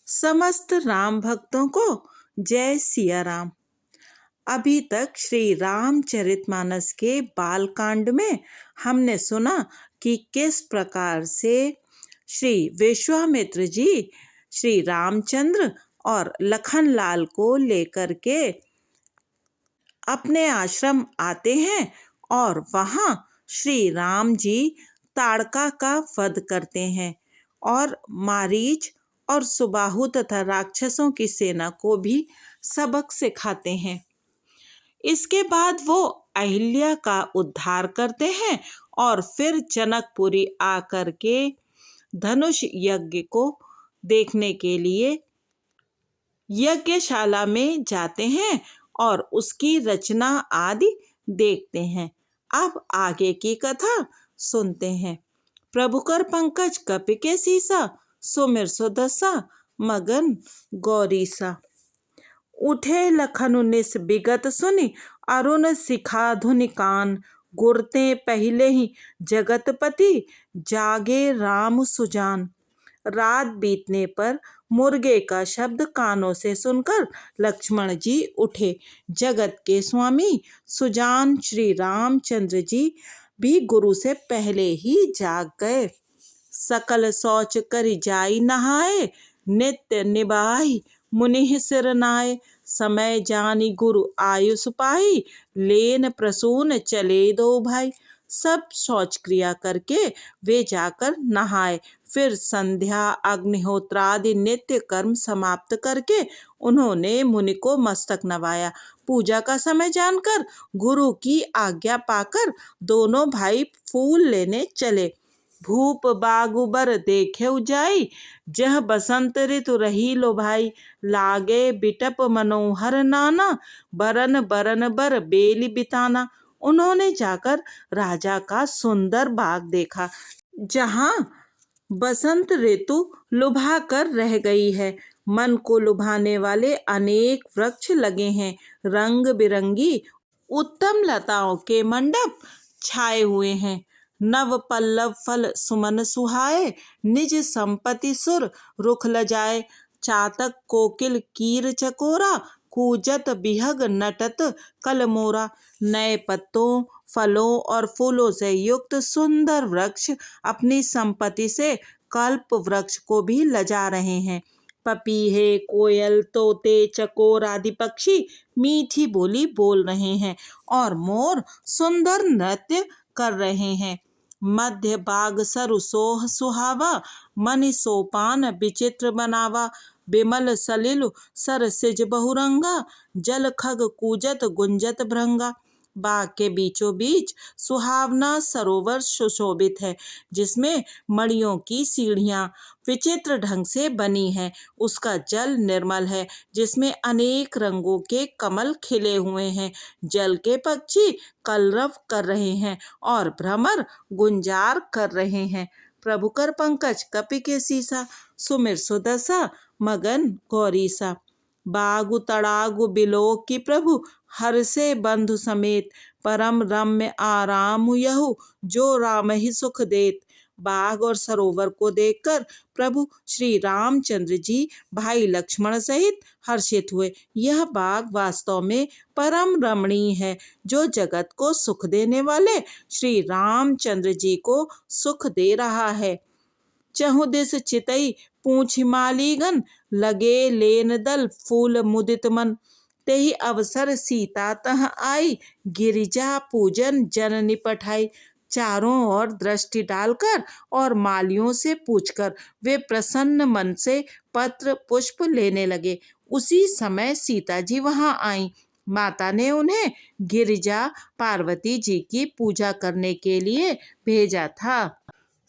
समस्त राम भक्तों को जय सिया राम। अभी तक श्री रामचरितमानस के बालकांड में हमने सुना कि किस प्रकार से श्री विश्वामित्र जी श्री रामचंद्र और लखनलाल को लेकर के अपने आश्रम आते हैं और वहाँ श्री राम जी ताड़का का वध करते हैं और मारीच और सुबाहु तथा राक्षसों की सेना को भी सबक सिखाते हैं। इसके बाद वो अहिल्या का उद्धार करते हैं और फिर जनकपुरी आकर के धनुष यज्ञ को देखने के लिए यज्ञशाला में जाते हैं और उसकी रचना आदि देखते हैं। अब आगे की कथा सुनते हैं। प्रभु कर पंकज कपि के सीसा, सुमिर सुदसा मगन गौरीसा। उठे लखन 19 बिगत सुनि, अरुण शिखा धुनि कान। गुरते पहले ही जगतपति, जागे राम सुजान। रात बीतने पर मुर्गे का शब्द कानों से सुनकर लक्ष्मण जी उठे। जगत के स्वामी सुजान श्री रामचंद्र जी भी गुरु से पहले ही जाग गए। सकल शौच करि जाई नहाए, नित्य निभाई मुनि सिर नाय। समय जानी गुरु आयुष पाई, लेन प्रसून चले दो भाई। सब शौच क्रिया करके वे जाकर नहाए। फिर संध्या अग्निहोत्रादि नित्य कर्म समाप्त करके उन्होंने मुनि को मस्तक नवाया। पूजा का समय जानकर गुरु की आज्ञा पाकर दोनों भाई फूल लेने चले। भूप बागुबर देखे जाई, जह बसंत ऋतु रही लो भाई। लागे बिटप मनोहर नाना, बरन बरन बर बेली बिताना। उन्होंने जाकर राजा का सुंदर बाग देखा, जहाँ बसंत ऋतु लुभा कर रह गई है। मन को लुभाने वाले अनेक वृक्ष लगे हैं। रंग बिरंगी उत्तम लताओं के मंडप छाए हुए हैं। नव पल्लव फल सुमन सुहाए, निज संपत्ति सुर रुख लजाए। चातक कोकिल कीर चकोरा, कूजत बिहग नटत कलमोरा। नए पत्तों फलों और फूलों से युक्त सुंदर वृक्ष अपनी संपत्ति से कल्प वृक्ष को भी लजा रहे हैं। पपीहे कोयल तोते चकोर आदि पक्षी मीठी बोली बोल रहे हैं और मोर सुंदर नृत्य कर रहे हैं। मध्य बाग सरु सोह सुहावा, मनि सोपान विचित्र बनावा। बिमल सलिल सर सिज बहुरंगा, जल खग कूजत गुंजत भृंगा। बाग के बीचों बीच सुहावना सरोवर सुशोभित है, जिसमें मणियों की सीढ़ियां विचित्र ढंग से बनी है। उसका जल निर्मल है, जिसमें अनेक रंगों के कमल खिले हुए हैं। जल के पक्षी कलरव कर रहे हैं और भ्रमर गुंजार कर रहे हैं। प्रभु कर पंकज कपि के सीसा, सुमिर सुदसा मगन गौरीसा। बागु तड़ागु बिलोक की प्रभु, हर से बंधु समेत। परम रम्य आराम यहु, जो राम ही सुख देत। बाग और सरोवर को देखकर प्रभु श्री रामचंद्र जी भाई लक्ष्मण सहित हर्षित हुए। यह बाग वास्तव में परम रमणीय है, जो जगत को सुख देने वाले श्री रामचंद्र जी को सुख दे रहा है। चहुदिस चितई पूछ मालीगन, लगे लेन दल फूल मुदित मन। तेहि अवसर सीता तह आई, गिरिजा पूजन जननी पठाई। चारों ओर दृष्टि डालकर और मालियों से पूछकर वे प्रसन्न मन से पत्र पुष्प लेने लगे। उसी समय सीता जी वहां आई। माता ने उन्हें गिरिजा पार्वती जी की पूजा करने के लिए भेजा था।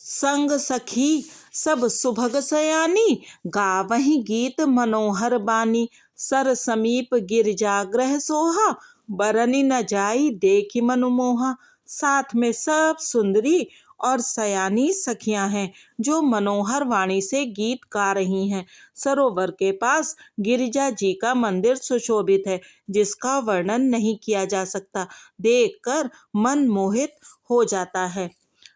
संग सखी सब सुभग सयानी, गावहि गीत मनोहर बानी। सर समीप गिरजाग्रह सोहा, बरनि न जाई देखि मनु मोहा। साथ में सब सुंदरी और सयानी सखियां हैं, जो मनोहर वाणी से गीत गा रही हैं। सरोवर के पास गिरिजा जी का मंदिर सुशोभित है, जिसका वर्णन नहीं किया जा सकता। देखकर मन मोहित हो जाता है।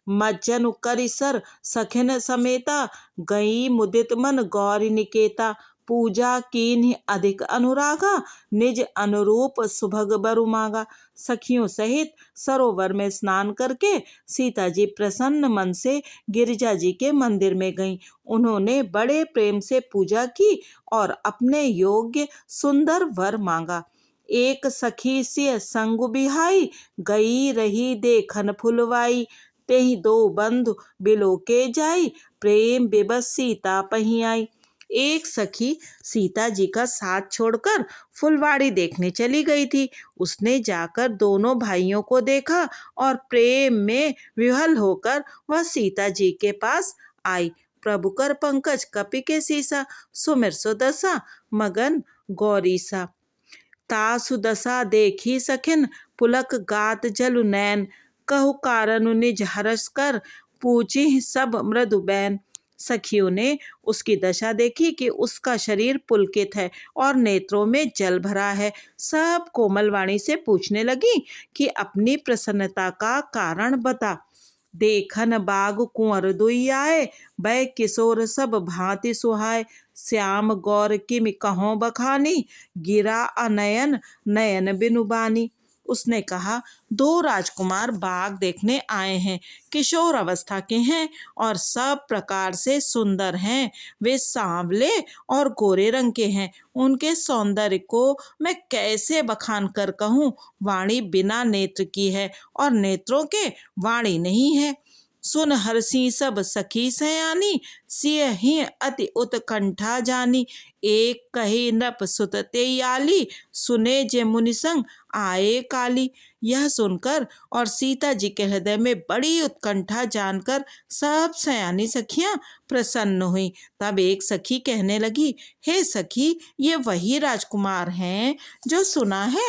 मज्जनु करिसर सखिन समेता, गई मुदित मन गौरी निकेता। पूजा कीन्हि अधिक अनुरागा, निज अनुरूप सुभग बरु मांगा। सखियों सहित सरोवर में स्नान करके सीता जी प्रसन्न मन से गिरिजा जी के मंदिर में गईं। उन्होंने बड़े प्रेम से पूजा की और अपने योग्य सुंदर वर मांगा। एक सखी सिय संग बिहाई, गई रही देखन फुलवाई। तेहि दो बंधु बिलो के जाई, प्रेम विवश सीता पही आई। एक सखी सीता जी का साथ छोड़कर फुलवाड़ी देखने चली गई थी। उसने जाकर दोनों भाइयों को देखा और प्रेम में विह्वल होकर वह सीता जी के पास आई। प्रभु कर पंकज कपि के सीसा, सुमिर सुदशा मगन गौरीसा। तासु दशा देखी सखिन, पुलक गात जलु नैन। कहु कारण निज हरस कर, पूछी सब मृदु बैन। सखियों ने उसकी दशा देखी कि उसका शरीर पुलकित है और नेत्रों में जल भरा है। सब कोमल वाणी से पूछने लगी कि अपनी प्रसन्नता का कारण बता। देखन बाग कुंवर दुई आए, बै किशोर सब भांति सुहाए। श्याम गौर किमि कहों बखानी, गिरा अनयन नयन बिनु बानी। उसने कहा, दो राजकुमार बाग देखने आए हैं। किशोर अवस्था के हैं और सब प्रकार से सुंदर हैं। वे सांवले और गोरे रंग के हैं। उनके सौंदर्य को मैं कैसे बखान कर कहूँ। वाणी बिना नेत्र की है और नेत्रों के वाणी नहीं है। सुन हरसी सब सखी सयानी, सिय ही अति उत्कंठा जानी। एक कही नृप सुत तेयाली, सुने जे मुनि संग आए काली। यह सुनकर और सीता जी के हृदय में बड़ी उत्कंठा जानकर सब सयानी सखियां प्रसन्न हुई। तब एक सखी कहने लगी, हे सखी, ये वही राजकुमार हैं जो सुना है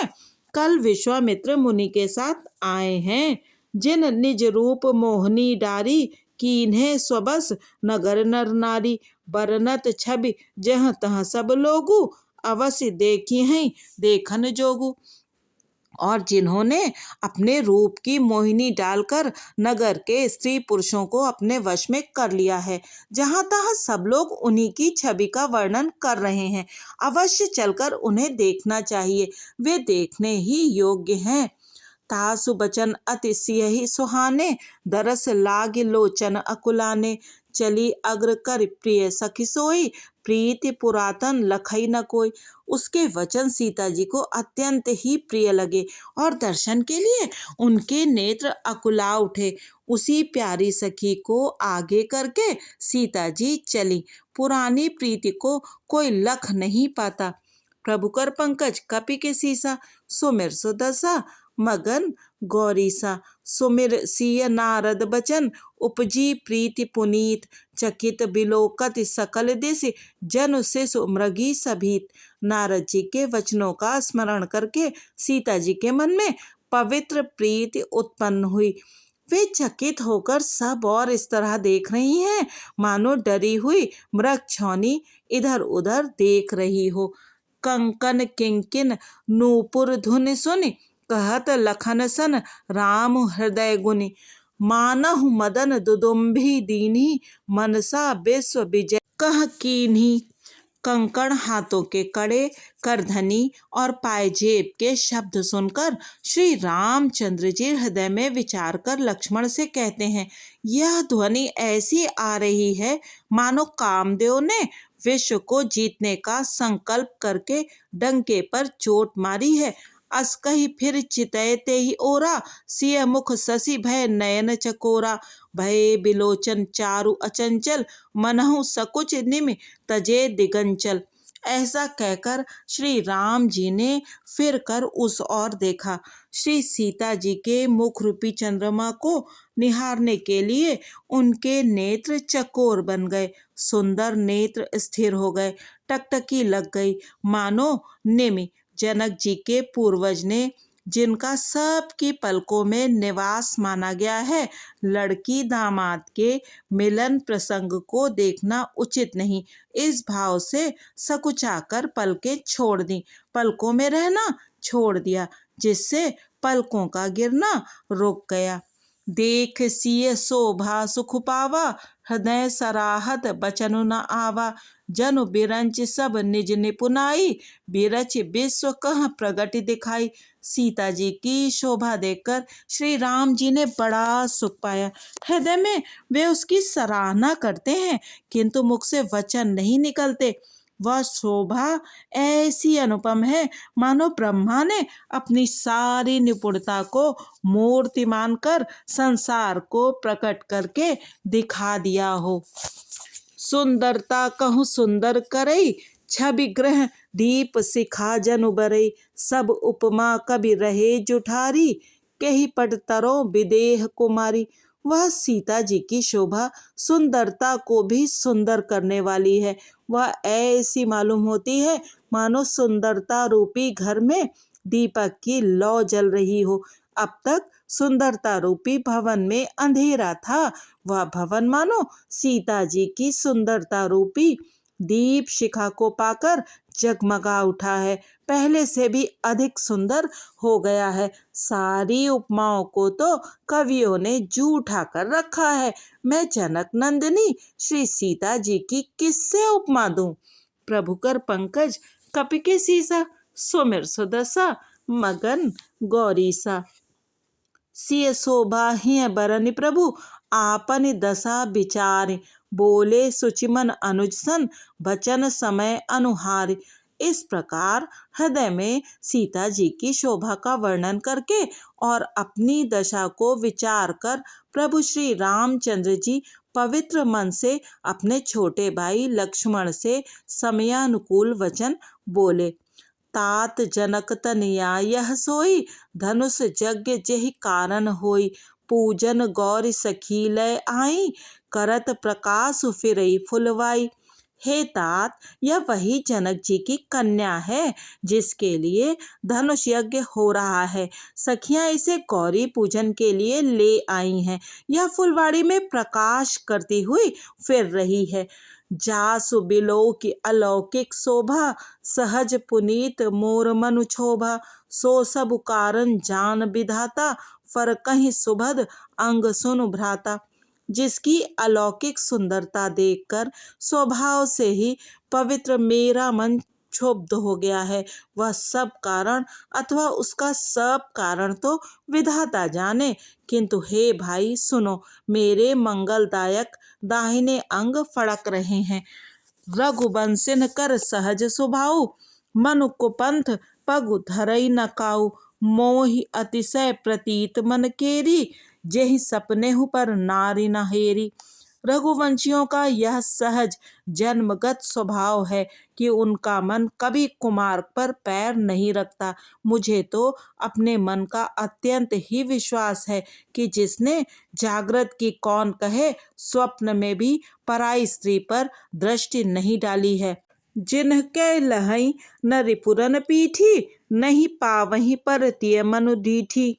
कल विश्वामित्र मुनि के साथ आए हैं, जिन निज रूप मोहनी डारी, कीन्हे स्वबस नगर नर नारी। बरनत छवि जहाँ तहाँ सब लोगु, अवश्य देखी हैं देखन जोगु। और जिन्होंने अपने रूप की मोहिनी डालकर नगर के स्त्री पुरुषों को अपने वश में कर लिया है, जहाँ तहाँ सब लोग उन्हीं की छवि का वर्णन कर रहे हैं। अवश्य चलकर उन्हें देखना चाहिए, वे देखने ही योग्य हैं। तासु बचन अति सियहि सुहाने, दरस लाग लोचन अकुलाने। चली अग्र कर प्रिय सखी सोई, प्रीति पुरातन लखई न कोई। उसके वचन सीता जी को अत्यंत ही प्रिय लगे और दर्शन के लिए उनके नेत्र अकुला उठे। उसी प्यारी सखी को आगे करके सीता जी चली। पुरानी प्रीति को कोई लख नहीं पाता। प्रभु कर पंकज कपि के सीसा, सुमिर सुदशा मगन गौरीसा। सुमिर सिय नारद बचन, उपजी प्रीति पुनीत। चकित बिलोकत सकल दिश, जनु शिशु मृगी सभीत। नारद जी के वचनों का स्मरण करके सीता जी के मन में पवित्र प्रीति उत्पन्न हुई। वे चकित होकर सब और इस तरह देख रही हैं मानो डरी हुई मृगछौनी इधर उधर देख रही हो। कंकन किंकिन नूपुर धुनि सुनि, कहत लखन सन राम हृदय गुनि। मानहु मदन दुदुम्भी दीन्ही, मनसा विश्व विजय कह कीन्ही। कंकण हाथों के कड़े, करधनी और पायजेब के शब्द सुनकर श्री रामचंद्र जी हृदय में विचार कर लक्ष्मण से कहते हैं, यह ध्वनि ऐसी आ रही है मानो कामदेव ने विश्व को जीतने का संकल्प करके डंके पर चोट मारी है। अस कही फिर चितय ते ही ओरा, सिय मुख शशि भय नयन चकोरा। भय बिलोचन चारु अचंचल, मनहु सकुच निमि तजे दिगंचल। ऐसा कहकर श्री राम जी ने फिर कर उस ओर देखा। श्री सीता जी के मुख रूपी चंद्रमा को निहारने के लिए उनके नेत्र चकोर बन गए। सुंदर नेत्र स्थिर हो गए, टकटकी लग गई मानो निमि। जनक जी के पूर्वज ने जिनका सबकी पलकों में निवास माना गया है, लड़की दामाद के मिलन प्रसंग को देखना उचित नहीं, इस भाव से सकुचाकर पलकें छोड़ दी, पलकों में रहना छोड़ दिया, जिससे पलकों का गिरना रुक गया। देख सिय शोभा सुख पावा, हृदय सराहत बचन न आवा। जनु बिरंच सब निज निपुनाई, बिरच विश्व कह प्रगति दिखाई। सीता जी की शोभा देखकर श्री राम जी ने बड़ा सुख पाया। हृदय में वे उसकी सराहना करते हैं, किंतु मुख से वचन नहीं निकलते। वह शोभा ऐसी अनुपम है, मानो ब्रह्मा ने अपनी सारी निपुणता को मूर्ति मानकर संसार को प्रकट करके दिखा दिया हो। सुंदरता कहूँ सुंदर करई, छवि ग्रह दीप सिखा जनु बरई। सब उपमा कवि रहे जुठारी, कही पट तरो विदेह कुमारी। वह सीता जी की शोभा सुंदरता को भी सुंदर करने वाली है। वह ऐसी मालूम होती है मानो सुंदरता रूपी घर में दीपक की लौ जल रही हो। अब तक सुंदरता रूपी भवन में अंधेरा था, वह भवन मानो सीता जी की सुंदरता रूपी दीप शिखा को पाकर जगमगा उठा है, पहले से भी अधिक सुंदर हो गया है। सारी उपमाओं को तो कवियों ने जूठा कर रखा है। मैं जनक नंदिनी श्री सीता जी की किससे उपमा दूं? प्रभु कर पंकज कपि के सीसा, सुमिर सुदशा मगन गौरीसा। सिय शोभा हिय बरनि प्रभु, आपनि दशा विचार। बोले सुचिमन अनुज सन, बचन समय अनुहार। इस प्रकार हृदय में सीता जी की शोभा का वर्णन करके और अपनी दशा को विचार कर प्रभु श्री रामचंद्र जी पवित्र मन से अपने छोटे भाई लक्ष्मण से समयानुकूल वचन बोले। तात जनक तनया यह सोई, धनुष यज्ञ जेहि कारण होई। पूजन गौरी सखी लय आई, करत प्रकाश फिरई फुलवाई। हे तात, यह वही जनक जी की कन्या है जिसके लिए धनुष यज्ञ हो रहा है। सखियां इसे गौरी पूजन के लिए ले आई हैं। यह फुलवाड़ी में प्रकाश करती हुई फिर रही है। जासु बिलो की अलौकिक शोभा, सहज पुनीत मोर मनु क्षोभा। सो सब कारण जान विधाता, फर कहीं सुभद अंग सुन भ्राता। जिसकी अलौकिक सुंदरता देखकर स्वभाव से ही पवित्र मेरा मन क्षुब्ध हो गया है। वह सब कारण अथवा उसका सब कारण तो विधाता जाने, किंतु हे भाई सुनो, मेरे मंगलदायक दाहिने अंग फड़क रहे हैं। रघुवंशिन कर सहज स्वभाव, मनु कुपंथ पगु धरई न काऊ। मोहि अतिशय प्रतीत मन केरी, जेहि सपनेहु पर नारी न हेरी। रघुवंशियों का यह सहज जन्मगत स्वभाव है कि उनका मन कभी कुमार्ग पर पैर नहीं रखता। मुझे तो अपने मन का अत्यंत ही विश्वास है कि जिसने जागृत की कौन कहे, स्वप्न में भी पराई स्त्री पर दृष्टि नहीं डाली है। जिनके लहई न रिपुरन पीठी, नहीं पावहीं पर तिय मनु डीठी।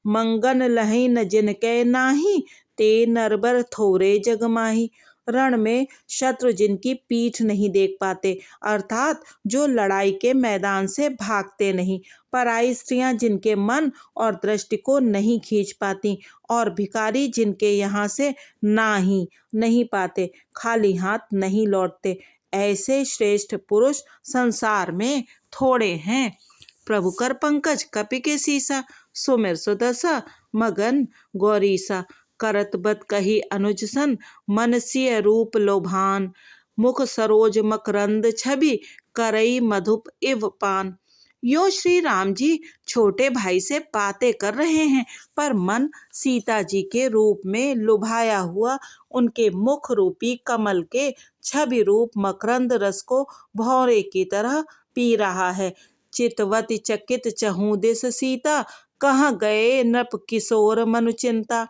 मंगन लहई न जिनके नाही, ते नरबर थोरे जग माही। रण में शत्रु जिनकी पीठ नहीं देख पाते, अर्थात जो लड़ाई के मैदान से भागते नहीं। पराई स्त्रियां जिनके मन और दृष्टि को नहीं खींच पाती, और भिखारी जिनके यहाँ से नाही नहीं पाते, खाली हाथ नहीं लौटते, ऐसे श्रेष्ठ पुरुष संसार में थोड़े हैं। प्रभु कर पंकज कपि के सीसा, सुमिर सुदशा मगन गौरीसा। करत बत कही अनुज सन, मनसिय रूप लोभान। मुख सरोज मकरंद छवि, करई मधुप इव पान। यो श्री राम जी छोटे भाई से बातें कर रहे हैं, पर मन सीता जी के रूप में लुभाया हुआ उनके मुख रूपी कमल के छवि रूप मकरंद रस को भौरे की तरह पी रहा है। चितवती चकित चहु दिस सीता, कहाँ गए नृप किशोर मनु चिंता।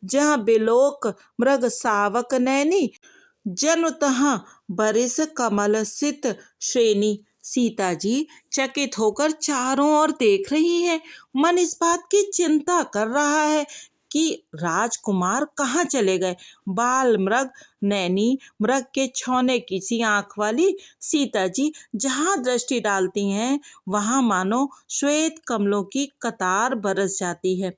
जहाँ बिलोक मृग सावक नैनी, जनु तहाँ बरिस कमल सित श्रेणी। सीता जी चकित होकर चारों ओर देख रही हैं। मन इस बात की चिंता कर रहा है कि राजकुमार कहाँ चले गए। बाल मृग नैनी, मृग के छौने की सी आंख वाली सीता जी जहाँ दृष्टि डालती हैं, वहाँ मानो श्वेत कमलों की कतार बरस जाती है।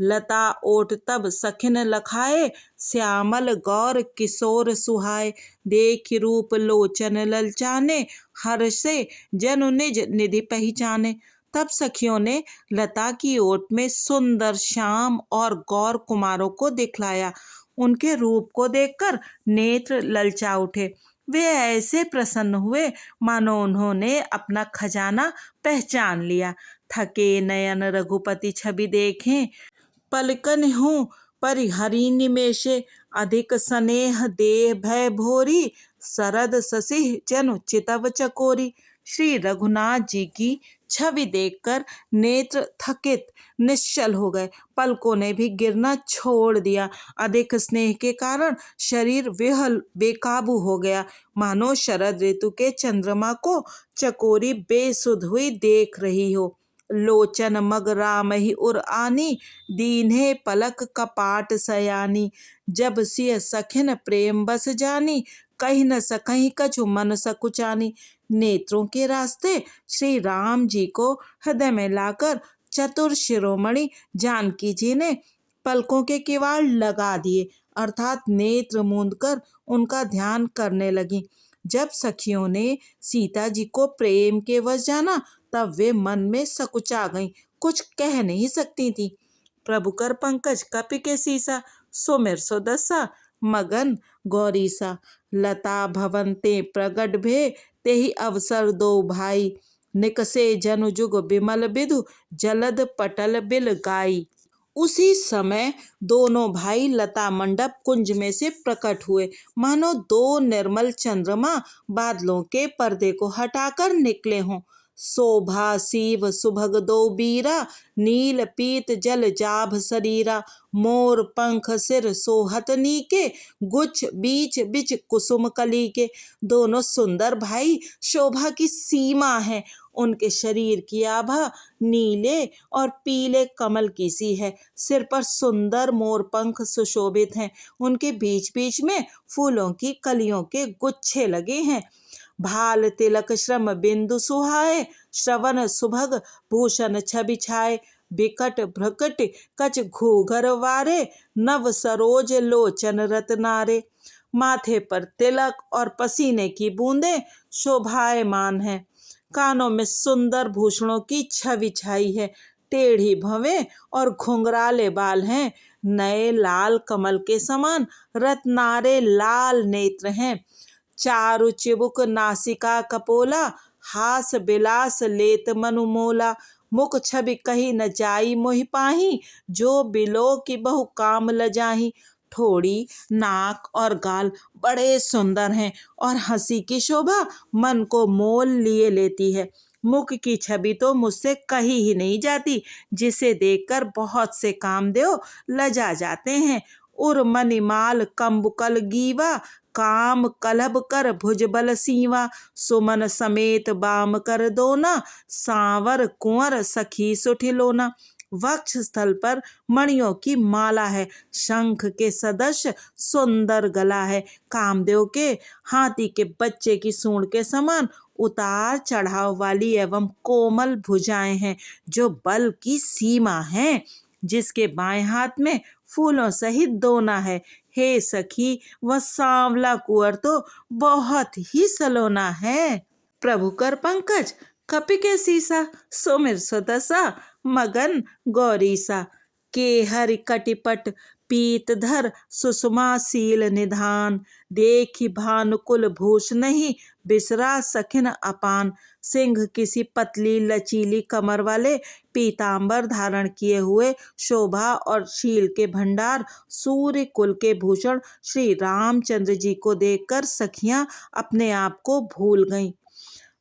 लता ओट तब सखिन लखाए, श्यामल गौर किशोर सुहाए। देख रूप लोचन ललचाने, हर्षे जनु निज निधि पहचाने। तब सखियों ने लता की ओट में सुंदर श्याम और गौर कुमारों को दिखलाया। उनके रूप को देखकर नेत्र ललचा उठे। वे ऐसे प्रसन्न हुए मानो उन्होंने अपना खजाना पहचान लिया। थके नयन रघुपति छवि देखें, पलकन हूँ परिहरी निमेषे। अधिक स्नेह देह भय भोरी, शरद शशिह जनु चितव चकोरी। श्री रघुनाथ जी की छवि देखकर नेत्र थकित निश्चल हो गए, पलकों ने भी गिरना छोड़ दिया। अधिक स्नेह के कारण शरीर विहल बेकाबू हो गया, मानो शरद ऋतु के चंद्रमा को चकोरी बेसुध हुई देख रही हो। लोचन मग राम ही उर आनी, दीन्हे पलक कपाट सयानी। जब सिय सखिन प्रेम बस जानी, कहीं न सकहीं कछु मन सकुचानी। नेत्रों के रास्ते श्री राम जी को हृदय में लाकर चतुर शिरोमणि जानकी जी ने पलकों के किवाड़ लगा दिए, अर्थात नेत्र मूंद कर उनका ध्यान करने लगी। जब सखियों ने सीता जी को प्रेम के वश जाना, तब वे मन में सकुचा गईं, कुछ कह नहीं सकती थी। प्रभु कर पंकज कपि के सीसा, सुमिर सुदसा मगन गौरीसा। लता भवन ते प्रगट भे, तेहि अवसर दो भाई। निकसे जनु जुग बिमल बिधु, जलद पटल बिल गाई। उसी समय दोनों भाई लता मंडप कुंज में से प्रकट हुए, मानो दो निर्मल चंद्रमा बादलों के पर्दे को हटाकर निकले हों। शोभा सीव सुभग दो बीरा, नील पीत जल जाभ शरीरा। मोर पंख सिर सोहत नीके, गुच्छ बीच बिच कुसुम कली के। दोनों सुंदर भाई शोभा की सीमा है। उनके शरीर की आभा नीले और पीले कमल की सी है। सिर पर सुंदर मोर पंख सुशोभित हैं। उनके बीच बीच में फूलों की कलियों के गुच्छे लगे हैं। भाल तिलक श्रम बिंदु सुहाए, श्रवण सुभग भूषण छवि छाए। बिकट भ्रकट कच घूघर वारे, नव सरोज लोचन रतनारे। माथे पर तिलक और पसीने की बूंदें शोभायमान है। कानों में सुंदर भूषणों की छवि छाई है। टेढ़ी भवें और घुंघराले बाल हैं। नए लाल कमल के समान रत्नारे लाल नेत्र हैं। चारु चिबुक नासिका कपोला, हास बिलास लेत मनु मोला। मुख छवि कही न जाई मोहि पाही, जो बिलो की बहु काम लजाही। ठोड़ी नाक और गाल बड़े सुंदर हैं और हंसी की शोभा मन को मोल लिए लेती है। मुख की छवि तो मुझसे कही ही नहीं जाती, जिसे देखकर बहुत से कामदेव लजा जाते हैं। उर मणिमाल कंबुकल गीवा, काम कलभ कर भुजबल सीवा। सुमन समेत बाम कर दोना, सांवर कुंवर सखी सुठिलोना। वक्ष स्थल पर मणियों की माला है। शंख के सदृश सुंदर गला है। कामदेव के हाथी के बच्चे की सूंड के समान उतार चढ़ाव वाली एवं कोमल भुजाएं हैं, जो बल की सीमा हैं। जिसके बाएं हाथ में फूलों सहित दोना है। हे सखी, वह सांवला कुंवर तो बहुत ही सलोना है। प्रभु कर पंकज कपि के सीसा, सुमिर सुदसा मगन गौरीसा। के हरि कटिपट पीतधर, सुषमा शील निधान। देखि भानुकुल भूष नहीं, बिसरा सखिन अपान। सिंह किसी पतली लचीली कमर वाले पीतांबर धारण किए हुए शोभा और शील के भंडार सूर्य कुल के भूषण श्री रामचंद्र जी को देखकर सखियां अपने आप को भूल गईं।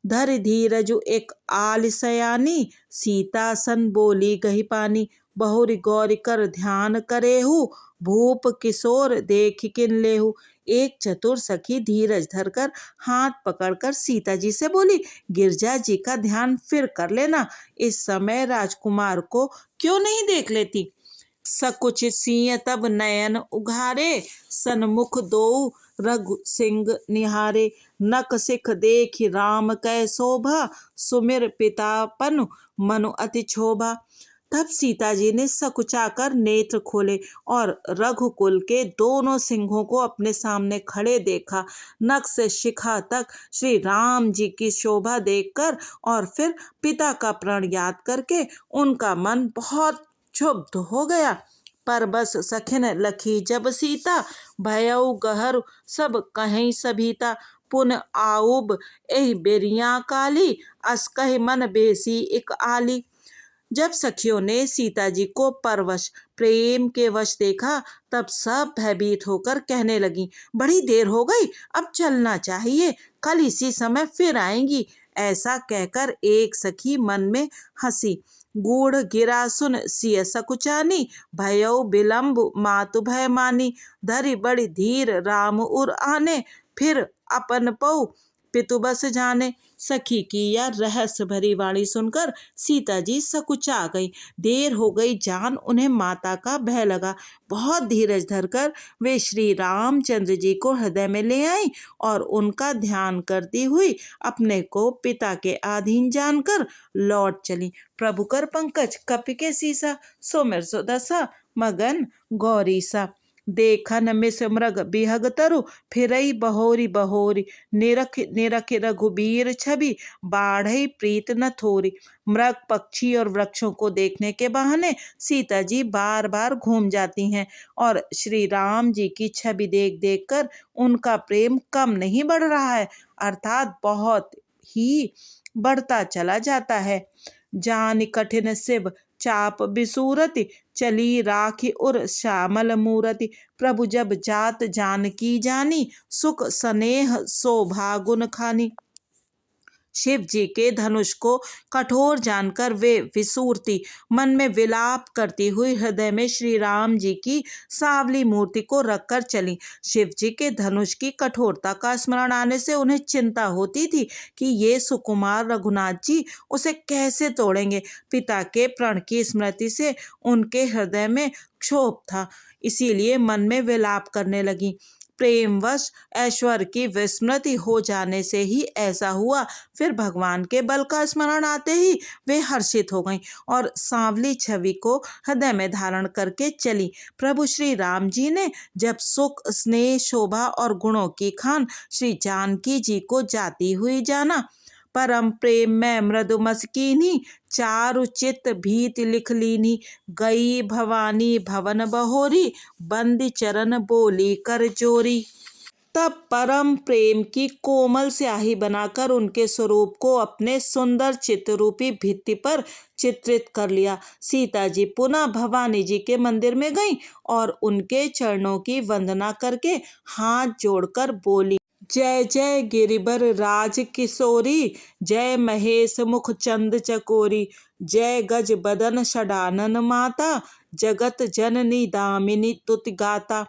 धर धीरजु एक आलसयानी, सीता सन बोली गही पानी। बहुरी गौरी कर ध्यान करेहु, भूप किशोर देख किन लेहु। एक चतुर सखी धीरज धरकर हाथ पकड़कर सीता जी से बोली, गिरजा जी का ध्यान फिर कर लेना। इस समय राजकुमार को क्यों नहीं देख लेती। सकुच सिंह तब नयन उघारे, सन्मुख दो रघु सिंह निहारे। नक सिख देखि राम कै शोभा, सुमिर पितापन मनु अति क्षोभा। तब सीता जी ने सकुचाकर नेत्र खोले और रघुकुल के दोनों सिंहों को अपने सामने खड़े देखा। नख से शिखा तक श्री राम जी की शोभा देखकर और फिर पिता का प्रण याद करके उनका मन बहुत क्षुब्ध हो गया। पर बस सखिन लखी जब सीता, भयउ गहर सब कहीं सभीता। पुन आउब एहि बेरिया काली, अस कहि मन बेसी इक आली। जब सखियों ने सीता जी को परवश प्रेम के वश देखा, तब सब भयभीत होकर कहने लगी, बड़ी देर हो गई, अब चलना चाहिए, कल इसी समय फिर आएंगी। ऐसा कहकर एक सखी मन में हंसी। गूढ़ गिरा सुन सिय सकुचानी, भयउ विलम्ब मातु भय मानी। धरि बड़ी धीर राम उर आने, फिर अपन पौ पितु बस जाने। सखी की यह रहस्य भरी वाणी सुनकर सीता जी सकुचा गई। देर हो गई जान उन्हें माता का भय लगा। बहुत धीरज धरकर वे श्री रामचंद्र जी को हृदय में ले आई और उनका ध्यान करती हुई अपने को पिता के अधीन जानकर लौट चली। प्रभु कर पंकज कपि के सीसा, सोमिर सो दशा मगन गौरी सा। देखन मिस मृग बिहग तरु, फिरई बहोरी बहोरी। निरख निरख रघुबीर छवि, बाढ़ई प्रीत न थोरी। मृग पक्षी और वृक्षों को देखने के बहाने सीता जी बार बार घूम जाती हैं और श्री राम जी की छवि देख देख कर उनका प्रेम कम नहीं बढ़ रहा है, अर्थात बहुत ही बढ़ता चला जाता है। जान कठिन शिव चाप बिसूरति, चली राखी उर श्यामल मूरति। प्रभु जब जात जानकी जानी, सुख स्नेह शोभा गुण खानी। शिव जी के धनुष को कठोर जानकर वे विसूरती मन में विलाप करती हुई हृदय में श्री राम जी की सावली मूर्ति को रखकर चली। शिव जी के धनुष की कठोरता का स्मरण आने से उन्हें चिंता होती थी कि ये सुकुमार रघुनाथ जी उसे कैसे तोड़ेंगे। पिता के प्रण की स्मृति से उनके हृदय में क्षोभ था, इसीलिए मन में विलाप करने लगी। प्रेमवश ऐश्वर्य की विस्मृति हो जाने से ही ऐसा हुआ। फिर भगवान के बल का स्मरण आते ही वे हर्षित हो गईं और सांवली छवि को हृदय में धारण करके चली। प्रभु श्री राम जी ने जब सुख स्नेह शोभा और गुणों की खान श्री जानकी जी को जाती हुई जाना, परम प्रेम में मृदु मस्कीनी, चारु चित भीति लिख लीनी। गई भवानी भवन बहोरी, बंदी चरण बोली कर जोरी। तब परम प्रेम की कोमल स्याही बनाकर उनके स्वरूप को अपने सुंदर चित्ररूपी भित्ति पर चित्रित कर लिया। सीता जी पुनः भवानी जी के मंदिर में गईं और उनके चरणों की वंदना करके हाथ जोड़कर बोली, जय जय गिरिबर राज किशोरी, जय महेश मुख चंद चकोरी। जय गज बदन षडानन माता, जगत जननी दामिनी तुति गाता।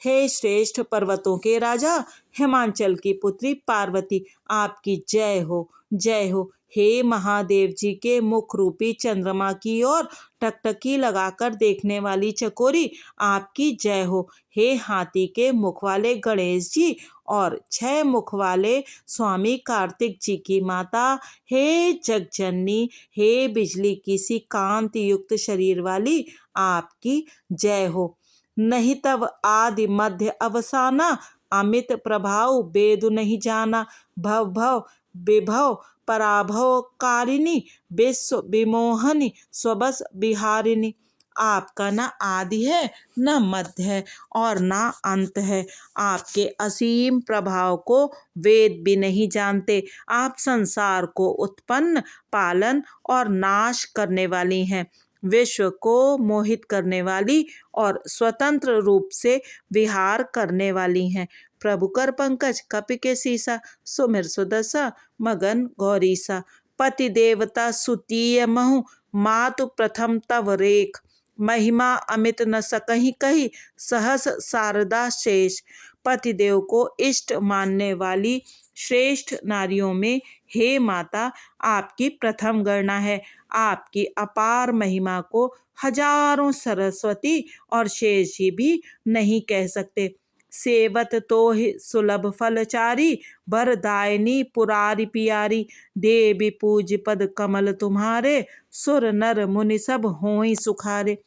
हे श्रेष्ठ पर्वतों के राजा, हिमांचल की पुत्री पार्वती, आपकी जय हो, जय हो। हे महादेव जी के मुख रूपी चंद्रमा की ओर टकटकी लगाकर देखने वाली चकोरी, आपकी जय हो। हे हाथी के मुख वाले गणेश जी और 6 मुख वाले स्वामी कार्तिक जी की माता, हे जगजननी, हे बिजली की सी कांति युक्त शरीर वाली, आपकी जय हो। नहीं तब आदि मध्य अवसाना, अमित प्रभाव बेदु नहीं जाना। भव भव विभव पराभव कारिणी, विश्व विमोहनी स्वबस बिहारिणी। आपका न आदि है, न मध्य है और न अंत है। आपके असीम प्रभाव को वेद भी नहीं जानते। आप संसार को उत्पन्न, पालन और नाश करने वाली हैं, विश्व को मोहित करने वाली और स्वतंत्र रूप से विहार करने वाली हैं। प्रभु कर पंकज कपि के सीसा, सुमिर सुदशा मगन गौरी सा। पति देवता सुतीय महु, मातु प्रथम तव रेख। महिमा अमित न सकहीं कही, सहस शारदा शेष। पतिदेव को इष्ट मानने वाली श्रेष्ठ नारियों में हे माता आपकी प्रथम गणना है। आपकी अपार महिमा को हजारों सरस्वती और शेष जी भी नहीं कह सकते। सेवत तो ही सुलभ फलचारी, वरदायिनी पुरारी पियारी। देवी पूज पद कमल तुम्हारे, सुर नर मुनि सब होई सुखारे।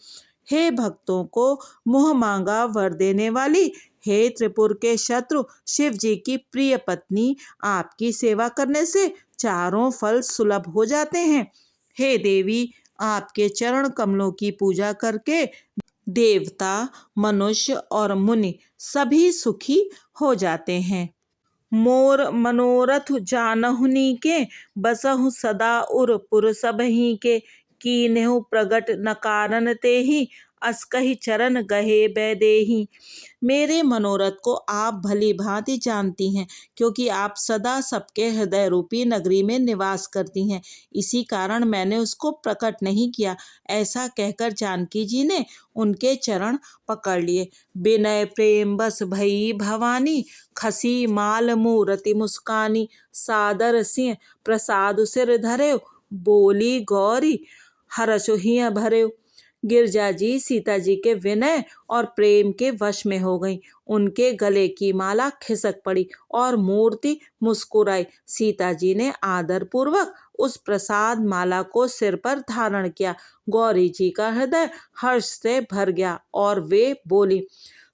हे भक्तों को मुँह मांगा वर देने वाली, हे त्रिपुर के शत्रु शिव जी की प्रिय पत्नी, आपकी सेवा करने से चारों फल सुलभ हो जाते हैं। हे देवी, आपके चरण कमलों की पूजा करके देवता, मनुष्य और मुनि सभी सुखी हो जाते हैं। मोर मनोरथ जानहुनी के, बसहु सदा उर पुर सबही के। कीन्हु प्रगट न कारण तेहि, असकहि चरण गहे बैदेही। मेरे मनोरथ को आप भली भांति जानती हैं, क्योंकि आप सदा सबके हृदय रूपी नगरी में निवास करती हैं। इसी कारण मैंने उसको प्रकट नहीं किया। ऐसा कहकर जानकी जी ने उनके चरण पकड़ लिए। विनय प्रेम बस भई भवानी, खसी माल मूरति मुस्कानी। सादर सिंह प्रसाद सिर धरे, बोली गौरी हरषु हिय भरे। गिरजा जी सीता जी के विनय और प्रेम के वश में हो गई। उनके गले की माला खिसक पड़ी और मूर्ति मुस्कुराई। सीता जी ने आदर पूर्वक उस प्रसाद माला को सिर पर धारण किया। गौरी जी का हृदय हर्ष से भर गया और वे बोली,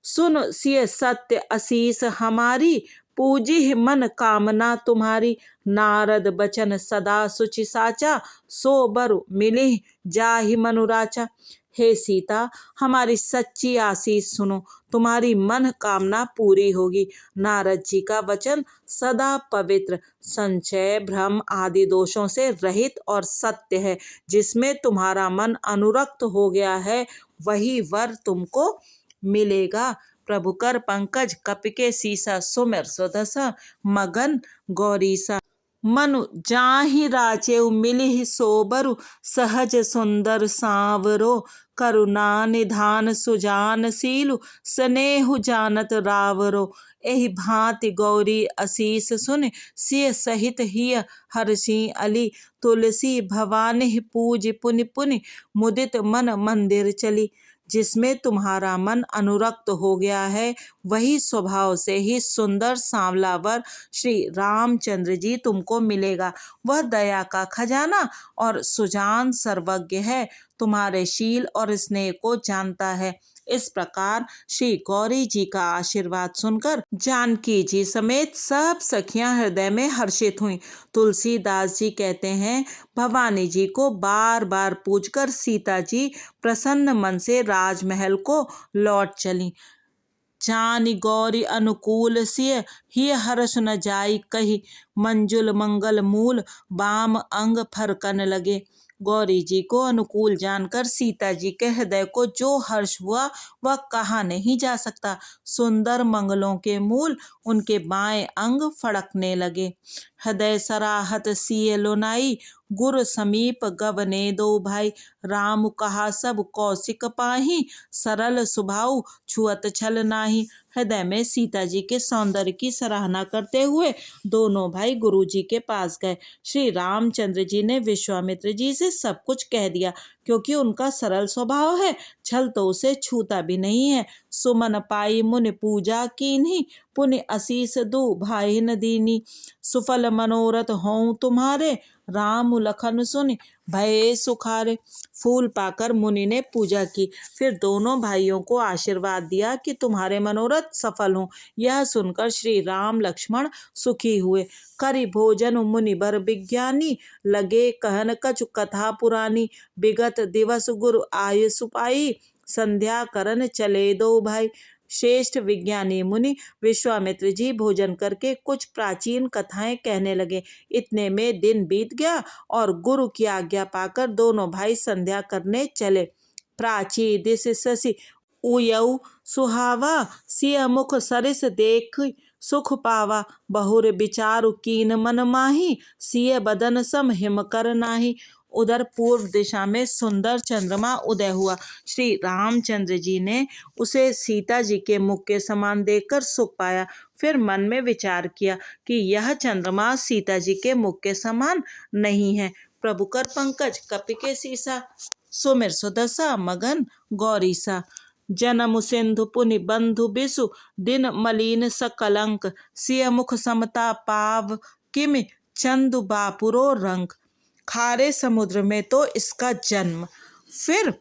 सुन सिय सत्य असीस हमारी, पूजी मन कामना तुम्हारी। नारद बचन सदा सुचि साचा, सो बरु मिली जाहि मनुराचा। हे सीता, हमारी सच्ची आशीष सुनो, तुम्हारी मन कामना पूरी होगी। नारद जी का वचन सदा पवित्र, संशय भ्रम आदि दोषों से रहित और सत्य है। जिसमें तुम्हारा मन अनुरक्त हो गया है, वही वर तुमको मिलेगा। प्रभु कर पंकज कपिके सीसा, सुमिर सुदसा मगन गौरीसा। मनु जाहि राचेउ मिलिहि सोबरु, सहज सुंदर सांवरो। करुणा निधान सुजान सीलु, स्नेहु जानत रावरो। एहि भांति गौरी असीस सुन, सिय सहित हिय हर्षि अली। तुलसी भवानी पूज पुनि पुनि, मुदित मन मंदिर चली। जिसमें तुम्हारा मन अनुरक्त हो गया है, वही स्वभाव से ही सुंदर सांवला वर श्री रामचंद्र जी तुमको मिलेगा। वह दया का खजाना और सुजान सर्वज्ञ है, तुम्हारे शील और स्नेह को जानता है। इस प्रकार श्री गौरी जी का आशीर्वाद सुनकर जानकी जी समेत सब सखियां हृदय में हर्षित हुईं। तुलसीदास जी कहते हैं, भवानी जी को बार बार पूजकर सीता जी प्रसन्न मन से राजमहल को लौट चली। जानि गौरी अनुकूल सिय, हिय हर्ष न जाई कही। मंजुल मंगल मूल, बाम अंग फरकन लगे। गौरी जी को अनुकूल जानकर सीता जी के हृदय को जो हर्ष हुआ वह कहा नहीं जा सकता। सुंदर मंगलों के मूल उनके बाएं अंग फड़कने लगे। हृदय सराहत सिय लोनाई, गुर समीप गवने दो भाई। राम कहा सब कौशिक पाही, सरल सुभाऊ छुअत छल नाही। हृदय में सीता जी के सौंदर्य की सराहना करते हुए दोनों भाई गुरु जी के पास गए। श्री रामचंद्र जी ने विश्वामित्र जी से सब कुछ कह दिया, क्योंकि उनका सरल स्वभाव है, छल तो उसे छूता भी नहीं है। सुमन पाई मुनि पूजा कीन्ही, पुनि असीस दो भाई न दीनी। सुफल मनोरथ हों तुम्हारे, राम लखन सुनि भये सुखारे। फूल पाकर मुनि ने पूजा की, फिर दोनों भाइयों को आशीर्वाद दिया कि तुम्हारे मनोरथ सफल हों। यह सुनकर श्री राम लक्ष्मण सुखी हुए। करि भोजन मुनि बर विज्ञानी, लगे कहन कछु कथा पुरानी। विगत दिवस गुरु आयु सुपाई, संध्या करन चले दो भाई। श्रेष्ठ विज्ञानी मुनि विश्वामित्र जी भोजन करके कुछ प्राचीन कथाएं कहने लगे। इतने में दिन बीत गया और गुरु की आज्ञा पाकर दोनों भाई संध्या करने चले। प्राची दिस शशि उयऊ सुहावा, सिय मुख सरिस देख सुख पावा। बहुर विचारु कीन मन माही, सिय बदन सम हिम कर नाही। उधर पूर्व दिशा में सुंदर चंद्रमा उदय हुआ। श्री रामचंद्र जी ने उसे सीता जी के मुख के समान देखकर सुख पाया। फिर मन में विचार किया कि यह चंद्रमा सीता जी के मुख के समान नहीं है। प्रभु कर पंकज कपिके सीसा, सुमिर सुदसा मगन गौरीसा। जन्म सिंधु पुनि बंधु बिसु दिन मलिन सकलंक सिय मुख समता पाव किमि चंदु बापुरो रंग। खारे समुद्र में तो इसका जन्म, फिर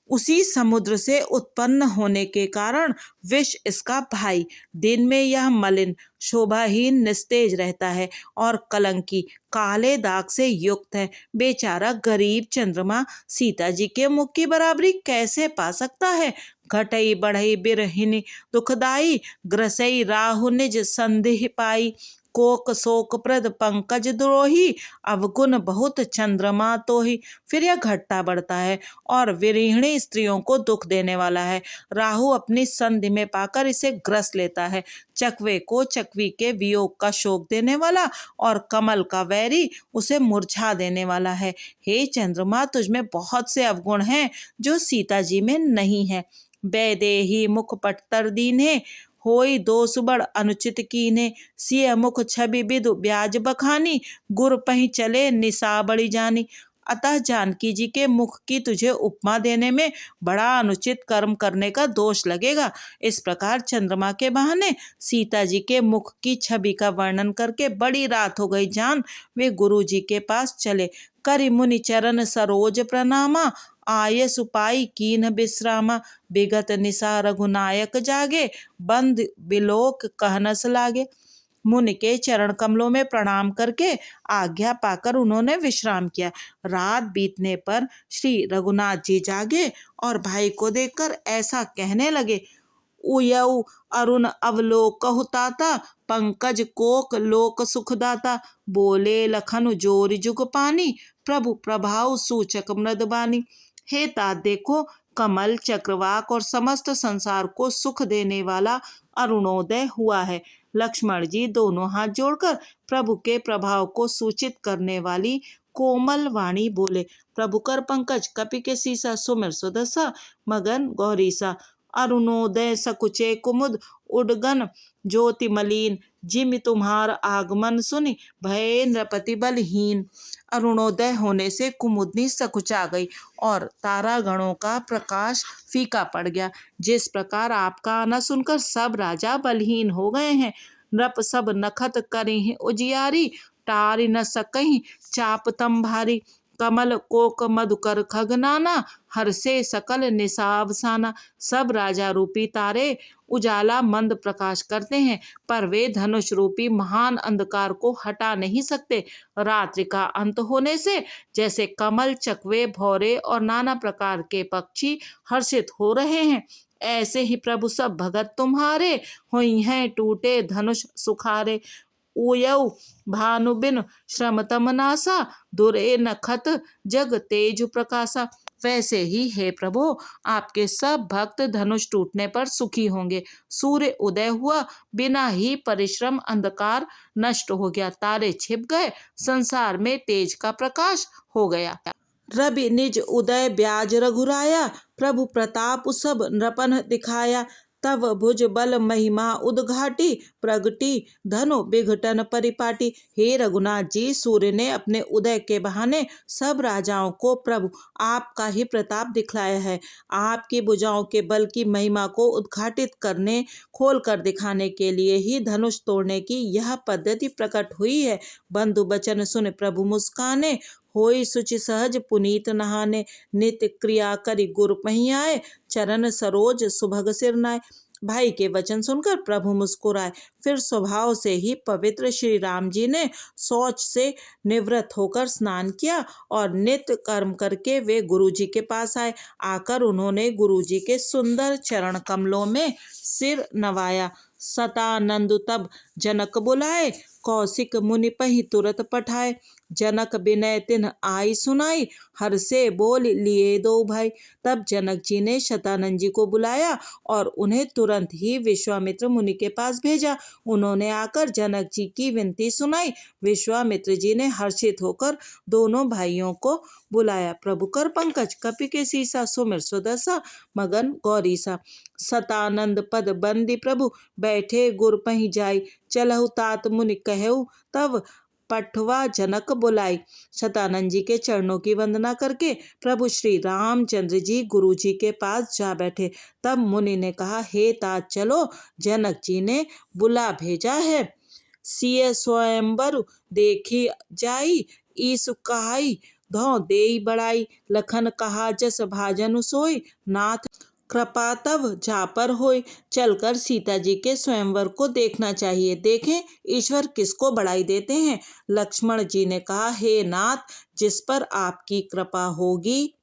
उसी समुद्र से उत्पन्न होने के कारण विष इसका भाई। दिन में यह मलिन शोभाहीन निस्तेज रहता है और कलंकी काले दाग से युक्त है। बेचारा गरीब चंद्रमा सीता जी के मुख की बराबरी कैसे पा सकता है। घटई बढ़ई बिरहिनी दुखदाई ग्रसई राहु निज संदेह पाई। कोक शोक प्रद पंकज द्रोही अवगुण बहुत चंद्रमा तो ही। फिर यह घटता बढ़ता है और विरहिणी स्त्रियों को दुख देने वाला है। राहु अपनी संधि में पाकर इसे ग्रस लेता है। चकवे को चकवी के वियोग का शोक देने वाला और कमल का वैरी उसे मुरझा देने वाला है। हे चंद्रमा, तुझमें बहुत से अवगुण हैं जो सीता जी में नहीं है। बैदेही मुख पटतर दीने होई दोष बड़ अनुचित कीने। सिय मुख छवि बिदु ब्याज बखानी गुर पही चले निशा बड़ी जानी। अतः जानकी जी के मुख की तुझे उपमा देने में बड़ा अनुचित कर्म करने का दोष लगेगा। इस प्रकार चंद्रमा के बहाने सीता जी के मुख की छवि का वर्णन करके बड़ी रात हो गई जान वे गुरु जी के पास चले। करि मुनि चरण सरोज प्रणामा आय सुपाई कीन विश्रामा। विगत निशा रघुनायक जागे बंद बिलोक कहनस लागे। मुनि के चरण कमलों में प्रणाम करके आज्ञा पाकर उन्होंने विश्राम किया। रात बीतने पर श्री रघुनाथ जी जागे और भाई को देखकर ऐसा कहने लगे। उयऊ अरुण अवलोकहु ताता पंकज कोक लोक सुखदाता। बोले लखन जोरि जुग पानी प्रभु प्रभाव सूचक मृदबानी। हे तात देखो, कमल चक्रवाक और समस्त संसार को सुख देने वाला अरुणोदय हुआ है। लक्ष्मण जी दोनों हाथ जोड़कर प्रभु के प्रभाव को सूचित करने वाली कोमल वाणी बोले। प्रभु कर पंकज कपि के सीसा सुमिर सुदसा मगन गौरीसा। अरुणोदय सकुचे कुमुद उडगन ज्योति मलिन जिमि तुम्हार आगमन सुनि भये नृपति बलहीन। अरुणोदय होने से कुमुदनी सकुचा गई और तारागणों का प्रकाश फीका पड़ गया। जिस प्रकार आपका आना सुनकर सब राजा बलहीन हो गए हैं। नृप सब नखत करिहि उजियारी टारि न सकहि चाप तम भारी। कमल कोक मधुकर खगनाना हर्षे सकल निशावसाना। सब राजा रूपी तारे उजाला मंद प्रकाश करते हैं, पर वे धनुष रूपी महान अंधकार को हटा नहीं सकते। रात्रि का अंत होने से जैसे कमल चकवे भौरे और नाना प्रकार के पक्षी हर्षित हो रहे हैं, ऐसे ही प्रभु सब भगत तुम्हारे हुई हैं टूटे धनुष सुखारे। उयऊ भानु बिन श्रम तमनासा दुरे नखत जग तेज प्रकाशा। वैसे ही हे प्रभु, आपके सब भक्त धनुष टूटने पर सुखी होंगे। सूर्य उदय हुआ, बिना ही परिश्रम अंधकार नष्ट हो गया, तारे छिप गए, संसार में तेज का प्रकाश हो गया। रवि निज उदय ब्याज रघुराया प्रभु प्रताप सब नृपन दिखाया। तब भुज बल महिमा उद्घाटी प्रगटी धनु विघटन परिपाटी। हे रघुनाथ जी, सूर्य ने अपने उदय के बहाने सब राजाओं को प्रभु आपका ही प्रताप दिखलाया है। आपकी भुजाओं के बल की महिमा को उद्घाटित करने खोल कर दिखाने के लिए ही धनुष तोड़ने की यह पद्धति प्रकट हुई है। बंधु बचन सुन प्रभु मुस्काने होई सुचि सहज पुनीत नहाने। नित्य क्रिया करि गुर पही आए चरण सरोज सुभग सिर नाय। भाई के वचन सुनकर प्रभु मुस्कुराए। फिर स्वभाव से ही पवित्र श्री राम जी ने शौच से निवृत्त होकर स्नान किया और नित्य कर्म करके वे गुरु जी के पास आए। आकर उन्होंने गुरु जी के सुंदर चरण कमलों में सिर नवाया। सतानंद तब जनक बुलाए कौशिक मुनि पही तुरत पठाए। जनक विनय तिन्ह आई सुनाई हर से बोल लिए दो भाई। तब जनक जी ने शतानंद जी को बुलाया और उन्हें तुरंत ही विश्वामित्र मुनि के पास भेजा। उन्होंने आकर जनक जी की विनती सुनाई। विश्वामित्र जी ने हर्षित होकर दोनों भाइयों को बुलाया। प्रभु कर पंकज कपि के सीसा सुमिर सुदसा मगन गौरीसा। सतानंद पद बंदी प्रभु बैठे गुर पही जाई। चलहु तात मुनि कहऊ तब पटवा जनक बुलाई। शतानंद जी के चरणों की वंदना करके प्रभु श्री रामचंद्र जी गुरु जी के पास जा बैठे। तब मुनि ने कहा, हे तात चलो, जनक जी ने बुला भेजा है। सिय स्वयंवर देखी जाई, ईस कहाई धौ देई बड़ाई। लखन कहा जस भाजनु सोई, नाथ कृपा तब जा पर होय। चलकर सीता जी के स्वयंवर को देखना चाहिए, देखें ईश्वर किसको बड़ाई देते हैं। लक्ष्मण जी ने कहा, हे नाथ, जिस पर आपकी कृपा होगी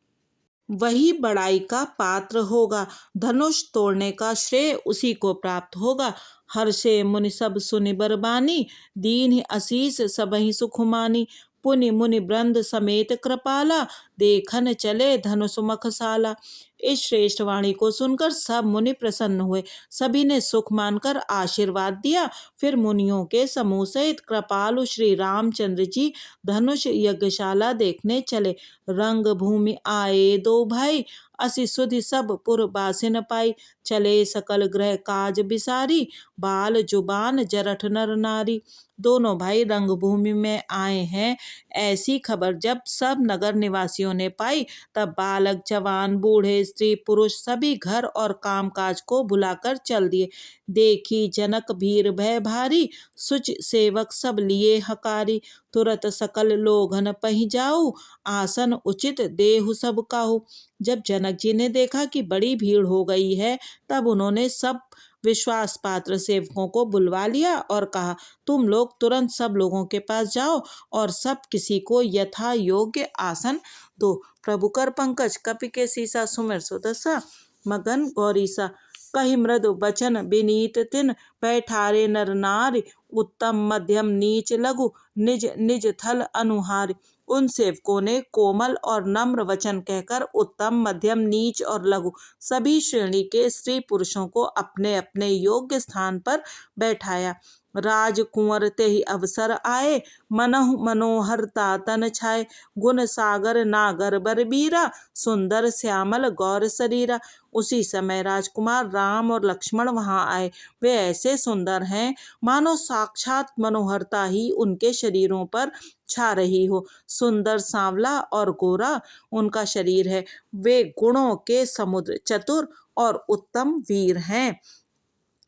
वही बड़ाई का पात्र होगा। धनुष तोड़ने का श्रेय उसी को प्राप्त होगा। हर्षे मुनि सब सुनि बरबानी, दीन असीस सबहि सुख मानी। पुनि मुनि वृंद समेत कृपाला, देखन चले धनुष मखसाला। इस श्रेष्ठ वाणी को सुनकर सब मुनि प्रसन्न हुए। सभी ने सुख मानकर आशीर्वाद दिया। फिर मुनियों के समूह सहित कृपालु श्री रामचंद्र जी धनुष यज्ञशाला देखने चले। रंग भूमि आए दो भाई, असि सुधि सब पुर बासिन पाई। चले सकल ग्रह काज बिसारी, बाल जुबान जरठ नर नारी। दोनों भाई रंगभूमि में आए हैं, ऐसी खबर जब सब नगर निवासियों ने पाई, तब बालक जवान बूढ़े स्त्री पुरुष सभी घर और कामकाज को भुलाकर चल दिए। देखी जनक भीर भय भारी, सुच सेवक सब लिए हकारी। तुरत सकल लोगन पहि जाऊ, आसन उचित देहु सब काहू। जब जनक जी ने देखा कि बड़ी भीड़ हो गई है, तब उन्होंने सब विश्वास पात्र सेवकों को बुलवा लिया और कहा, तुम लोग तुरंत सब लोगों के पास जाओ और सब किसी को यथा योग्य आसन दो। प्रभु कर पंकज कपि के सीसा, सुमिर सुदसा मगन गौरीसा। कहि मृदु बचन विनीत तिन, बैठारे नर नारी। उत्तम मध्यम नीच लघु, निज निज थल अनुहारी। उन सेवकों ने कोमल और नम्र वचन कहकर उत्तम मध्यम नीच और लघु सभी श्रेणी के स्त्री पुरुषों को अपने अपने योग्य स्थान पर बैठाया। राजकुंवर तेहि अवसर आए, मनहु मनोहरता तन छाए। गुण सागर नागर बरबीरा, सुंदर श्यामल गौर शरीरा। उसी समय राजकुमार राम और लक्ष्मण वहां आए। वे ऐसे सुंदर हैं मानो साक्षात मनोहरता ही उनके शरीरों पर छा रही हो। सुंदर सांवला और गोरा उनका शरीर है। वे गुणों के समुद्र, चतुर और उत्तम वीर हैं।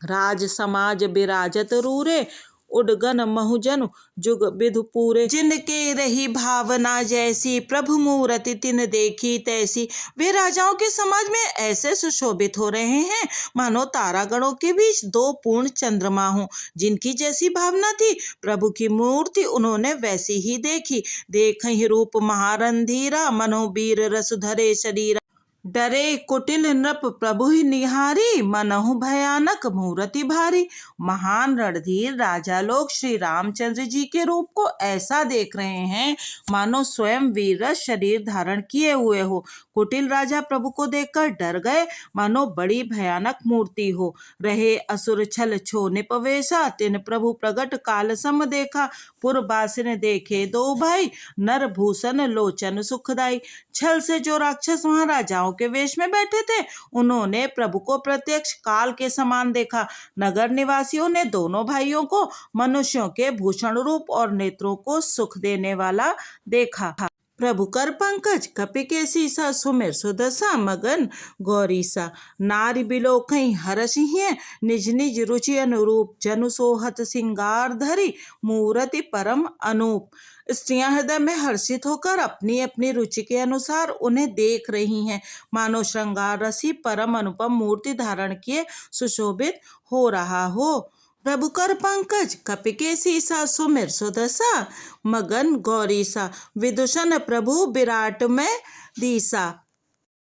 राज समाज बिराजत रूरे, उडगन महुजन जुग विधु पूरे। जिनके रही भावना जैसी, प्रभु मूरति तिन देखी तैसी। वे राजाओं के समाज में ऐसे सुशोभित हो रहे हैं मानो तारागणों के बीच दो पूर्ण चंद्रमा हों। जिनकी जैसी भावना थी, प्रभु की मूर्ति उन्होंने वैसी ही देखी। देखहि रूप महारंधीरा, मनोबीर रस धरे शरीरा। डरे कुटिल नृप प्रभु ही निहारी, मनहु भयानक मूर्ति भारी। महान रणधीर राजा लोग श्री रामचंद्र जी के रूप को ऐसा देख रहे हैं मानो स्वयं वीररस शरीर धारण किए हुए हो। कुटिल राजा प्रभु को देखकर डर गए, मानो बड़ी भयानक मूर्ति हो। रहे असुर छल छो निपवेशा, तिन प्रभु प्रगट काल सम देखा। पुरबासिन देखे दो भाई, नर भूषण लोचन सुखदाई। छल से जो राक्षस वहां राजाओं के वेश में बैठे थे, उन्होंने प्रभु को प्रत्यक्ष काल के समान देखा। नगर निवासियों ने दोनों भाइयों को मनुष्यों के भूषण रूप और नेत्रों को सुख देने वाला देखा। प्रभु कर पंकज कपि के सीसा, सुमिर सुदसा मगन गौरीसा। नारी बिलो कहीं हरसिंह, निज निज रुचि अनुरूप। जनु सोहत सिंगार धरी, मूरति परम अनूप। स्त्रियां हृदय में हर्षित होकर अपनी अपनी रुचि के अनुसार उन्हें देख रही हैं, मानो श्रृंगार रसी परम अनुपम मूर्ति धारण किए सुशोभित हो रहा हो। प्रभु कर पंकज कपि के सीसा, सुमिर सुदसा मगन गौरीसा। विदूषण प्रभु विराट में दीसा,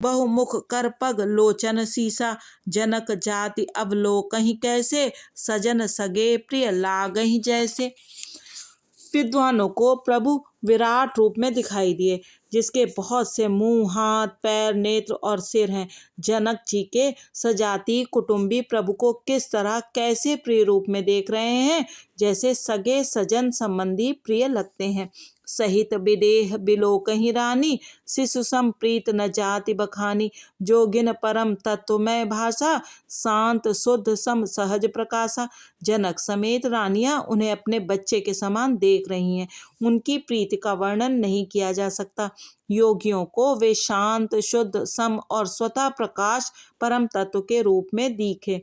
बहुमुख कर पग लोचन सीसा। जनक जाति अवलोकहि कैसे, सजन सगे प्रिय लागहि जैसे। विद्वानों को प्रभु विराट रूप में दिखाई दिए, जिसके बहुत से मुंह, हाथ, पैर, नेत्र और सिर हैं। जनक जी के सजाती कुटुंबी प्रभु को किस तरह कैसे प्रिय रूप में देख रहे हैं, जैसे सगे सजन संबंधी प्रिय लगते हैं। सहित विदेह बिलोकहि रानी, शिशु सम प्रीत न जाति बखानी। जोगिन परम तत्वमय भाषा, शांत शुद्ध सम सहज प्रकाशा। जनक समेत रानियां उन्हें अपने बच्चे के समान देख रही हैं। उनकी प्रीति का वर्णन नहीं किया जा सकता। योगियों को वे शांत शुद्ध सम और स्वतः प्रकाश परम तत्व के रूप में दिखे।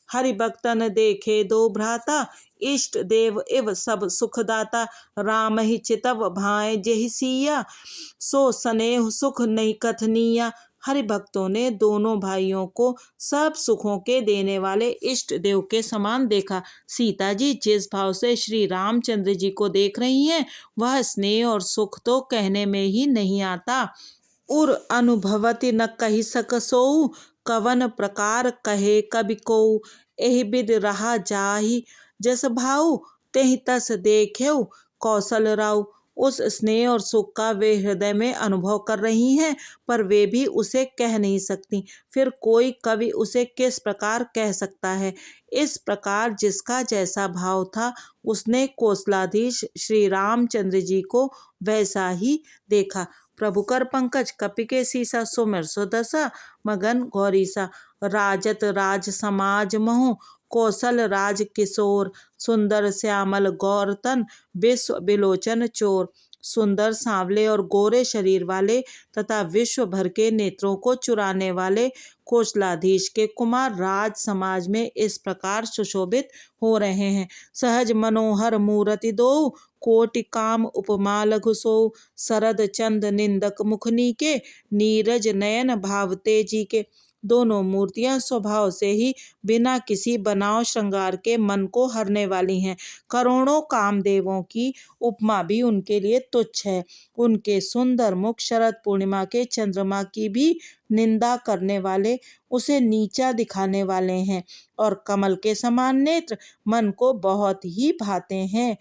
हरिभक्तन देखे दो भ्राता, इष्ट देव इव सब सुखदाता। राम ही चितव भाए जेहि सिया, सो स्नेह सुख नहीं कथनीया। हरि भक्तों ने दोनों भाइयों को सब सुखों के देने वाले इष्ट देव के समान देखा। सीता जी जिस भाव से श्री रामचंद्र जी को देख रही हैं, वह स्नेह और सुख तो कहने में ही नहीं आता। उर अनुभवति न कही सक सोऊ, कवन प्रकार कहे कवि कोऊ। एहि बिद रहा जाहि जस भाऊ, तेहि तस देखेऊ कौशल राऊ। उस स्नेह और सुख का वे हृदय में अनुभव कर रही हैं, पर वे भी उसे कह नहीं सकती। फिर कोई कवि उसे किस प्रकार कह सकता है। इस प्रकार जिसका जैसा भाव था, उसने कौशलाधीश श्री रामचंद्र जी को वैसा ही देखा। प्रभु कर पंकज कपि के सीसा, सुमिर सुदशा मगन गौरीसा। राजत राज समाज महु, कौशल राज किशोर। सुंदर श्यामल गौरतन, विश्व विलोचन चोर। सुंदर सांवले और गोरे शरीर वाले तथा विश्व भर के नेत्रों को चुराने वाले कौशलाधीश के कुमार राज समाज में इस प्रकार सुशोभित हो रहे हैं। सहज मनोहर मूरति दो, कोटि काम उपमा लघु सोऊ। शरद चंद निंदक मुखनी के, नीरज नयन भावते जी के। दोनों मूर्तियां स्वभाव से ही बिना किसी बनाव श्रृंगार के मन को हरने वाली हैं। करोड़ों कामदेवों की उपमा भी उनके लिए तुच्छ है। उनके सुंदर मुख शरद पूर्णिमा के चंद्रमा की भी निंदा करने वाले, उसे नीचा दिखाने वाले हैं, और कमल के समान नेत्र मन को बहुत ही भाते हैं।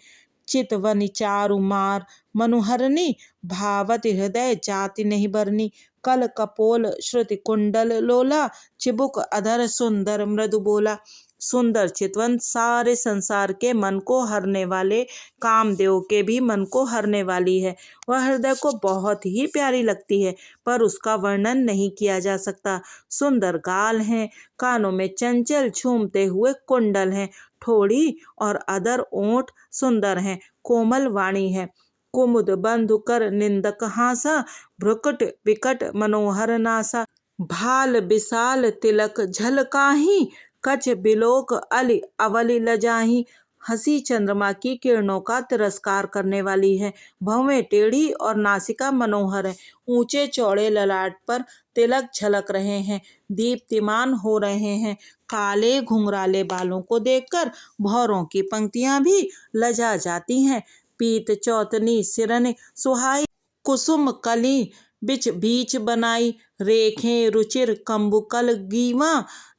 चितवनि चारु मार मनुहरनी, भावत हृदय जाति नहीं बरनी। कल कपोल श्रुति कुंडल लोला, चिबुक अधर सुंदर मृदु बोला। सुंदर चितवन सारे संसार के मन को हरने वाले कामदेव के भी मन को हरने वाली है। वह हृदय को बहुत ही प्यारी लगती है, पर उसका वर्णन नहीं किया जा सकता। सुंदर गाल हैं, कानों में चंचल झूमते हुए कुंडल हैं, ठोड़ी और अधर ओंठ सुंदर हैं, कोमल वाणी है। कुमुद बंधु कर निंदक हासा, भ्रुकुट विकट मनोहर नासा। भाल विशाल तिलक झलकाही, कछ बिलोक अली अवलि लजाही। हंसी चंद्रमा की किरणों का तिरस्कार करने वाली है। भौवें टेढ़ी और नासिका मनोहर है। ऊंचे चौड़े ललाट पर तिलक झलक रहे हैं, दीप्तिमान हो रहे हैं। काले घुंघराले बालों को देखकर भौरों की पंक्तियां भी लजा जाती हैं। पीत चौतनी सिरन सुहाई, कुसुम कली बिच बीच बनाई। रेखें रुचिर कंबुकल गीवा,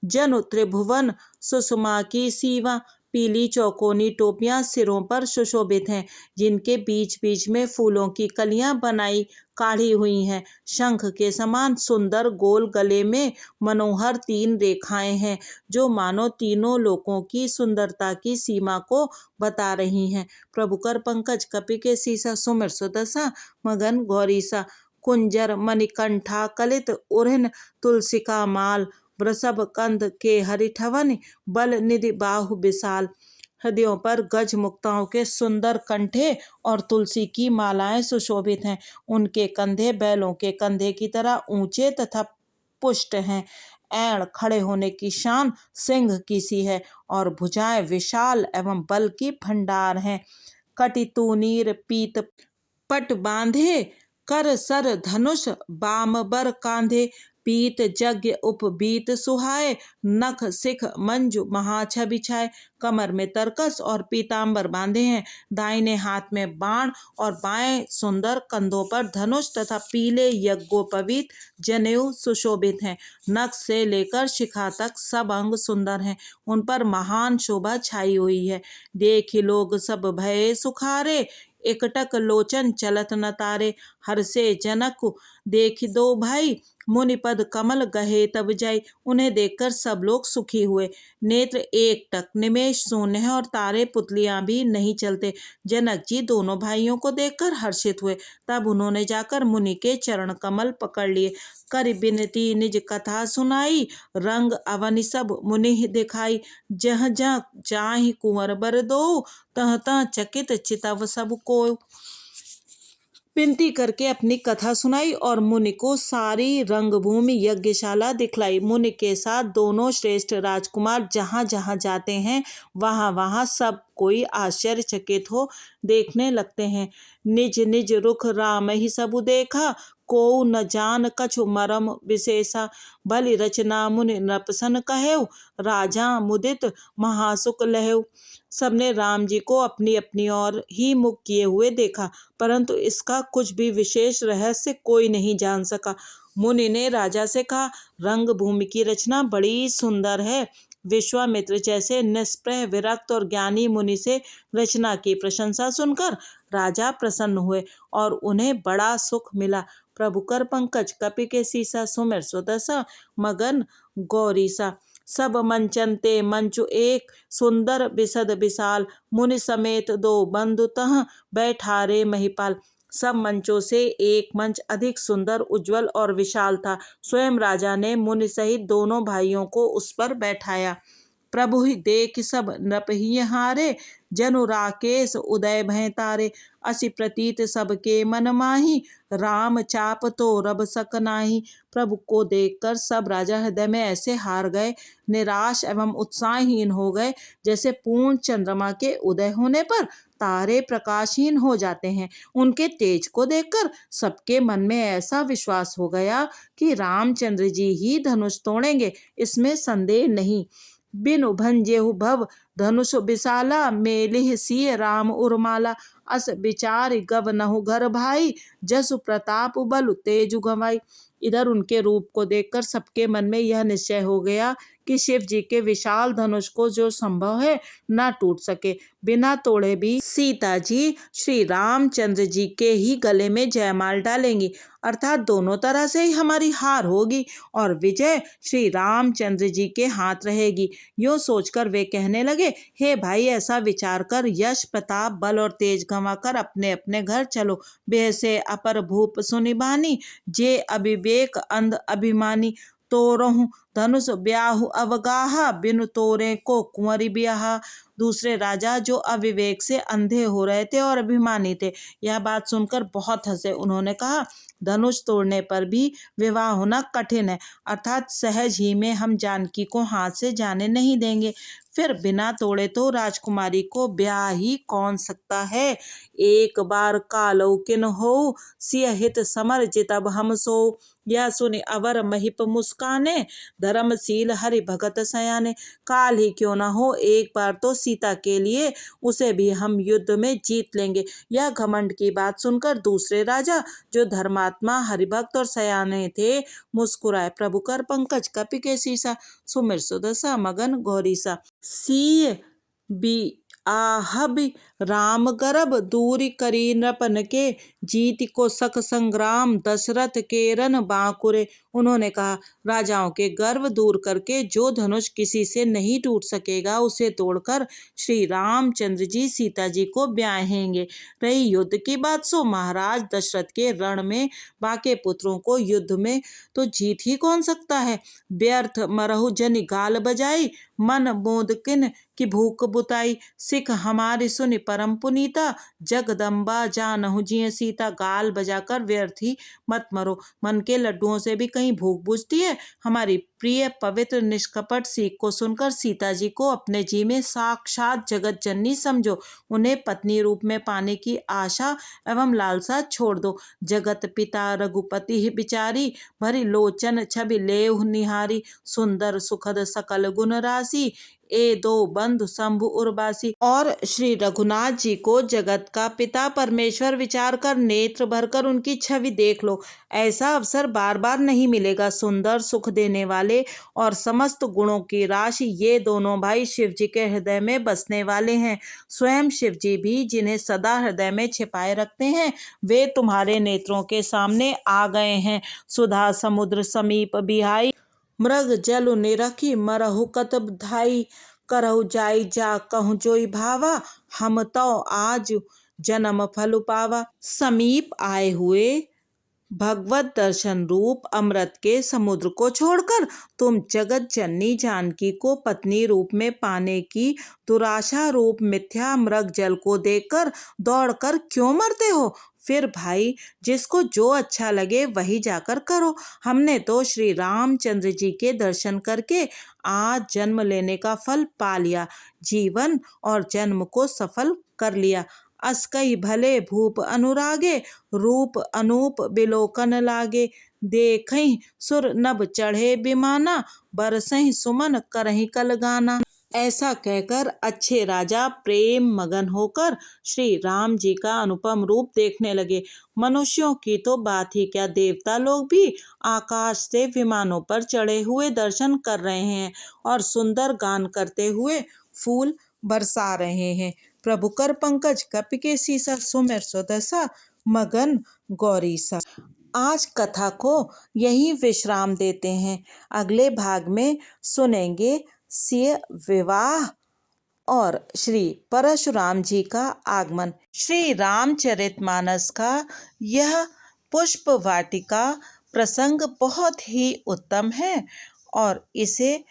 जनु त्रिभुवन सुषमा की सीवा। पीली चौकोनी टोपियां सिरों पर सुशोभित हैं, जिनके बीच बीच में फूलों की कलियां बनाई काढ़ी हुई हैं। शंख के समान सुंदर गोल गले में मनोहर 3 रेखाएं हैं, जो मानो तीनों लोकों की सुंदरता की सीमा को बता रही हैं। प्रभु कर पंकज कपि के सीसा, सुमिर सुदशा मगन गौरीसा। कुंजर मणिकंठा कलित उर्हिन, तुलसिका माल वृषभ कंध के हरिठवन, बल निधि बाहु विशाल। हृदयों पर गज मुक्ताओं के सुंदर कंठे और तुलसी की मालाएं सुशोभित हैं। उनके कंधे बैलों के कंधे की तरह ऊंचे तथा पुष्ट हैं। ऐड़ खड़े होने की शान सिंह की सी है, और भुजाएं विशाल एवं बल की भंडार हैं। कटि तूनीर पीत पट बांधे, कर सर धनुष बाम बर कांधे। पीत यज्ञ उपबीत सुहाए, नख सिख मंजु महाछा बिछाए। कमर में तरकस और पीताम्बर बांधे हैं। दाहिने हाथ में बाण और बाएं सुंदर कंधों पर धनुष तथा पीले यज्ञोपवीत जनेऊ सुशोभित हैं। नख से लेकर शिखा तक सब अंग सुंदर हैं। उन पर महान शोभा छाई हुई है। देखि लोग सब भये सुखारे, एकटक लोचन चलत न तारे। हर्षे जनक देखि दो भाई, मुनिपद कमल गहे तब जाई। उन्हें देखकर सब लोग सुखी हुए। नेत्र एकटक निमेष शून्य है और तारे पुतलियां भी नहीं चलते। जनक जी दोनों भाइयों को देखकर हर्षित हुए। तब उन्होंने जाकर मुनि के चरण कमल पकड़ लिए। कर बिनती निज कथा सुनाई, रंग अवनि सब मुनि दिखाई। जह जह चाहि कुंवर बर दो, तह तह चकित चितव सब को। विनती करके अपनी कथा सुनाई और मुनि को सारी रंगभूमि यज्ञशाला दिखलाई। मुनि के साथ दोनों श्रेष्ठ राजकुमार जहाँ जहाँ जाते हैं वहाँ वहाँ सब कोई आश्चर्यचकित हो देखने लगते हैं। निज निज रुख राम ही सबु देखा, को न जान कछु मरम विशेषा। भली रचना मुनि नृपसन कहेउ, राजा मुदित महासुख लहेउ। सबने राम जी को अपनी अपनी ओर ही मुख किए हुए देखा, परंतु इसका कुछ भी विशेष रहस्य कोई नहीं जान सका। मुनि ने राजा से कहा, रंग भूमि की रचना बड़ी सुंदर है। विश्वामित्र जैसे निष्प्रह विरक्त और ज्ञानी मुनि से रचना की प्रशंसा सुनकर राजा प्रसन्न हुए और उन्हें बड़ा सुख मिला। प्रभु कर पंकज कपि के सीसा, सुमिर सुदशा मगन गौरीसा। सब मंचन ते मंचु एक, सुंदर बिसद विशाल। मुनि समेत दो बंधु तह, बैठारे महिपाल। सब मंचों से एक मंच अधिक सुंदर, उज्जवल और विशाल था। स्वयं राजा ने मुनि सहित दोनों भाइयों को उस पर बैठाया। प्रभु ही देख सब नृप ही हारे, जनु राकेश उदय भय तारे। असी प्रतीत सबके मन माही, राम चाप तो रब सक नाही। प्रभु को देखकर सब राजा हृदय में ऐसे हार गए, निराश एवं उत्साहहीन हो गए, जैसे पूर्ण चंद्रमा के उदय होने पर तारे प्रकाशहीन हो जाते हैं। उनके तेज को देखकर सबके मन में ऐसा विश्वास हो गया कि रामचंद्र जी ही धनुष तोड़ेंगे, इसमें संदेह नहीं। बिनु भंजेहु भव धनुष विशाला, मेलिह सिय राम उर्माला। अस विचार गवनहु घर भाई, जसु प्रताप बलु तेजु गवाई। इधर उनके रूप को देखकर सबके मन में यह निश्चय हो गया कि शिव जी के विशाल धनुष को जो संभव है ना टूट सके। बिना तोड़े भी सीता जी श्री रामचंद्र जी के ही गले में जयमाल डालेंगी, अर्थात दोनों तरह से ही हमारी हार होगी और विजय श्री रामचंद्र जी के हाथ रहेगी। यूं सोचकर वे कहने लगे, हे भाई, ऐसा विचार कर यश प्रताप बल और तेज गंवाकर अपने अपने घर चलो। बेहसे अपर भूप सुनिबानी, जे अविवेक अंध अभिमानी। तोरहु धनुष ब्याहु अवगाहा, बिनु तोरे को कुंवरी ब्याहा। दूसरे राजा जो अविवेक से अंधे हो रहे थे और अभिमानी थे, यह बात सुनकर बहुत हंसे। उन्होंने कहा, धनुष तोड़ने पर भी विवाह होना कठिन है, अर्थात सहज ही में हम जानकी को हाथ से जाने नहीं देंगे। फिर बिना तोड़े तो राजकुमारी को ब्याह ही कौन सकता है। एक बार कालौ किन हो, सिय हित समर जितब हम सो। यह सुनि अवर महिप मुस्काने, धर्मशील हरि भगत सयाने। काल ही क्यों न हो, एक बार तो सीता के लिए उसे भी हम युद्ध में जीत लेंगे। यह घमंड की बात सुनकर दूसरे राजा, जो धर्मात्मा हरिभक्त और सयाने थे, मुस्कुराए। प्रभु कर पंकज कपि के सीसा, सुमिर सुदशा मगन गौरीसा। सीय बी आहबि राम गर्भ, दूरी करी नृपन के, जीत को सख संग्राम, दशरथ के रन बांकुरे। उन्होंने कहा, राजाओं के गर्व दूर करके जो धनुष किसी से नहीं टूट सकेगा, उसे तोड़कर श्री रामचंद्र जी सीता जी को ब्याहेंगे। रही युद्ध की बात, सो महाराज दशरथ के रण में बाके पुत्रों को युद्ध में तो जीत ही कौन सकता है। व्यर्थ मरहु जनि गाल बजाई, मन बोध किन की भूख बुताई। सिख हमारी सुनि परम पुनीता, जगदम्बा जानहु जिय सीता। गाल बजाकर व्यर्थ ही मत मरो, मन के लड्डुओं से भी कहीं भूख बुझती है। हमारी प्रिय पवित्र निष्कपट सीख को सुनकर सीता जी को अपने जी में साक्षात जगत जननी समझो। उन्हें पत्नी रूप में पाने की आशा एवं लालसा छोड़ दो। जगत पिता रघुपति ही बिचारी, भरी लोचन छवि लेहु निहारी। सुंदर सुखद सकल गुण राशि, ए दो बंधु शंभु उर्वासी। और श्री रघुनाथ जी को जगत का पिता परमेश्वर विचार कर नेत्र भरकर उनकी छवि देख लो। ऐसा अवसर बार बार नहीं मिलेगा। सुंदर, सुख देने वाले और समस्त गुणों की राशि ये दोनों भाई शिव जी के हृदय में बसने वाले हैं। स्वयं शिव जी भी जिन्हें सदा हृदय में छिपाए रखते हैं, वे तुम्हारे नेत्रों के सामने आ गए हैं। सुधा समुद्र समीप बिहाई, मृग जल निरखी मरहु कत धाई। करहु जाई जा कहूँ जोई भावा, हम तो आज जन्म फल पावा। समीप आए हुए भगवत दर्शन रूप अमृत के समुद्र को छोड़कर तुम जगत जननी जानकी को पत्नी रूप में पाने की दुराशा रूप मिथ्या मृग जल को देखकर दौड़कर क्यों मरते हो? फिर भाई, जिसको जो अच्छा लगे वही जाकर करो। हमने तो श्री रामचंद्र जी के दर्शन करके आज जन्म लेने का फल पा लिया, जीवन और जन्म को सफल कर लिया। अस्कई भले भूप अनुरागे, रूप अनूप बिलोकन लागे। देखहीं सुर नभ चढ़े विमाना, बरसहीं सुमन करहीं कल गाना। ऐसा कहकर अच्छे राजा प्रेम मगन होकर श्री राम जी का अनुपम रूप देखने लगे। मनुष्यों की तो बात ही क्या, देवता लोग भी आकाश से विमानों पर चढ़े हुए दर्शन कर रहे हैं और सुंदर गान करते हुए फूल बरसा रहे हैं। प्रभु कर पंकज कपि के सीसा, सुमिर सुदशा मगन गौरीसा। आज कथा को यहीं विश्राम देते हैं। अगले भाग में सुनेंगे सिय विवाह और श्री परशुराम जी का आगमन। श्री रामचरितमानस का यह पुष्प वाटिका प्रसंग बहुत ही उत्तम है और इसे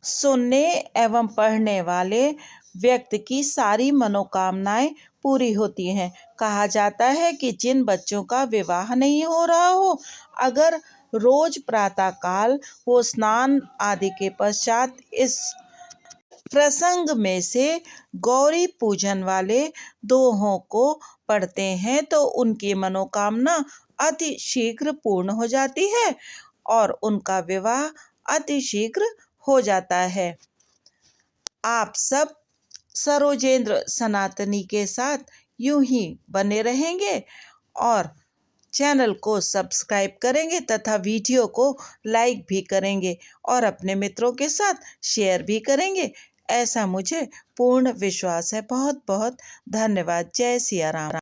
सुनने एवं पढ़ने वाले व्यक्ति की सारी मनोकामनाएं पूरी होती हैं। कहा जाता है कि जिन बच्चों का विवाह नहीं हो रहा हो, अगर रोज प्रातःकाल वो स्नान आदि के पश्चात इस प्रसंग में से गौरी पूजन वाले दोहों को पढ़ते हैं तो उनकी मनोकामना अति शीघ्र पूर्ण हो जाती है और उनका विवाह अति शीघ्र हो जाता है। आप सब सरोजेंद्र सनातनी के साथ यूं ही बने रहेंगे और चैनल को सब्सक्राइब करेंगे तथा वीडियो को लाइक भी करेंगे और अपने मित्रों के साथ शेयर भी करेंगे, ऐसा मुझे पूर्ण विश्वास है। बहुत बहुत धन्यवाद। जय सिया राम।